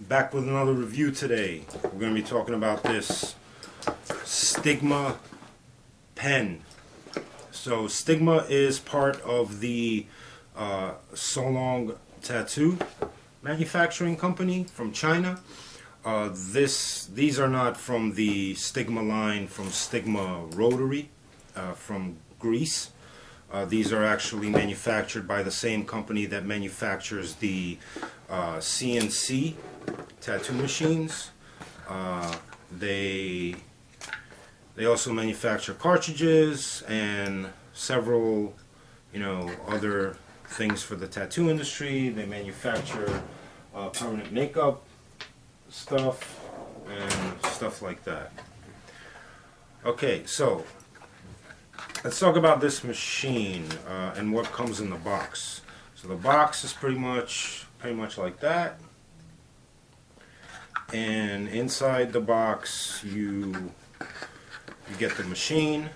Back with another review today. We're going to be talking about this Stigma pen. So Stigma is part of the So Long tattoo manufacturing company from China. These are not from the Stigma line from Stigma Rotary from Greece. These are actually manufactured by the same company that manufactures the CNC tattoo machines. They also manufacture cartridges and several, other things for the tattoo industry. They manufacture permanent makeup stuff and stuff like that. Okay, so let's talk about this machine and what comes in the box. So the box is pretty much like that. And inside the box you get the machine,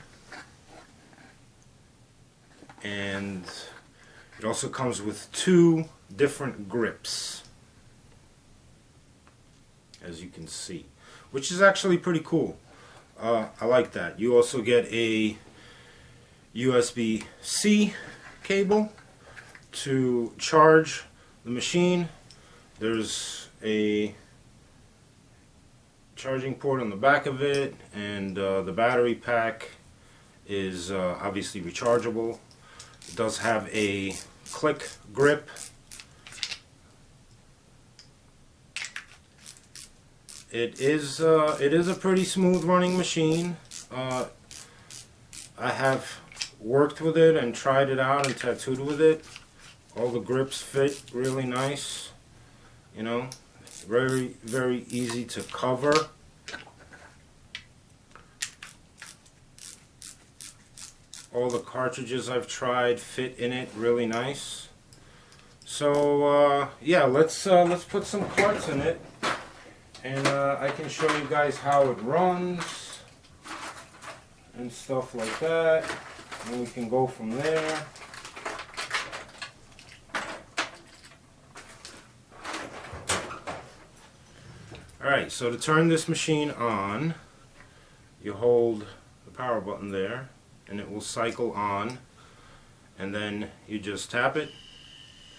and it also comes with two different grips, as you can see, which is actually pretty cool. I like that. You also get a USB-C cable to charge the machine. There's a charging port on the back of it, and the battery pack is obviously rechargeable. It does have a click grip. It is a pretty smooth running machine. I have worked with it and tried it out and tattooed with it. All the grips fit really nice. Very, very easy to cover. All the cartridges I've tried fit in it really nice. So yeah, let's put some carts in it, and I can show you guys how it runs and stuff like that, and we can go from there. Alright, so to turn this machine on, you hold the power button there and it will cycle on, and then you just tap it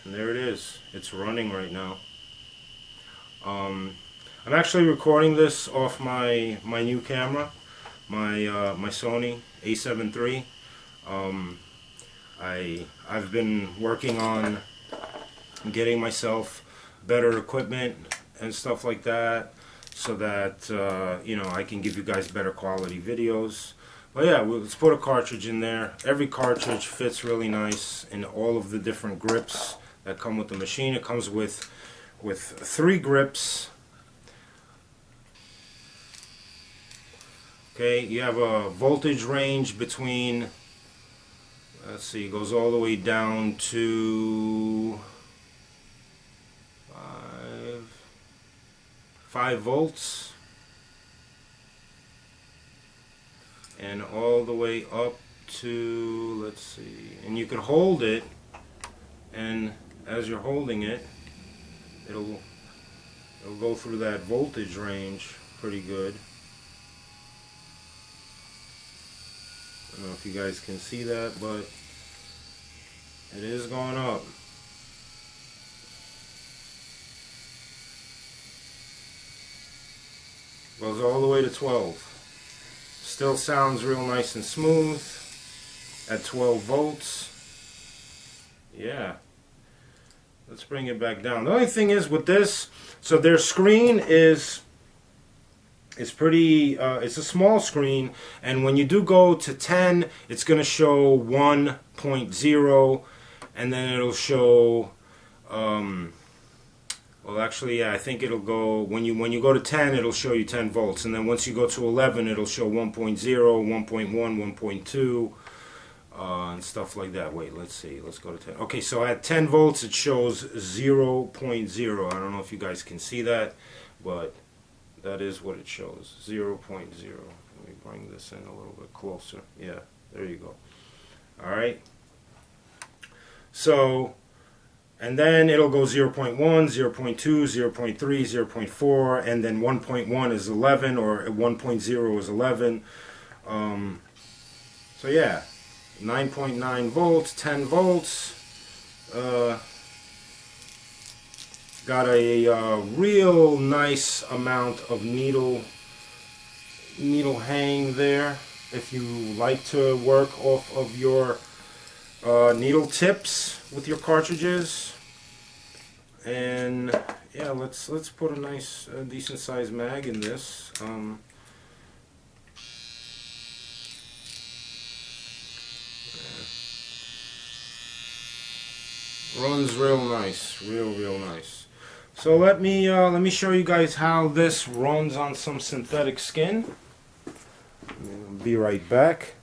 and there it is. It's running right now. I'm actually recording this off my new camera, my Sony A7 III. I've been working on getting myself better equipment and stuff like that, so that I can give you guys better quality videos. But yeah, let's put a cartridge in there. Every cartridge fits really nice in all of the different grips that come with the machine. It comes with 3 grips. Okay, you have a voltage range between, let's see, it goes all the way down to 5 volts, and all the way up to, let's see, and you can hold it, and as you're holding it, it'll go through that voltage range pretty good. I don't know if you guys can see that, but it is going up. Goes all the way to 12. Still sounds real nice and smooth at 12 volts. Yeah. Let's bring it back down. The only thing is with this, so their screen is pretty, it's a small screen, and when you do go to 10, it's going to show 1.0, and then it'll show, well, actually, yeah, I think it'll go, when you go to 10, it'll show you 10 volts, and then once you go to 11, it'll show 1.0, 1.1, 1.2, and stuff like that. Wait, let's see, let's go to 10. Okay, so at 10 volts, it shows 0.0. I don't know if you guys can see that, but that is what it shows, 0.0. Let me bring this in a little bit closer. Yeah, there you go. Alright. So And then it'll go 0.1, 0.2, 0.3, 0.4, and then 1.1 is 11, or 1.0 is 11. So yeah, 9.9 volts, 10 volts. Got a real nice amount of needle hang there. If you like to work off of your needle tips with your cartridges. And yeah, let's put a nice decent sized mag in this. Runs real nice, real nice. So let me show you guys how this runs on some synthetic skin. Be right back.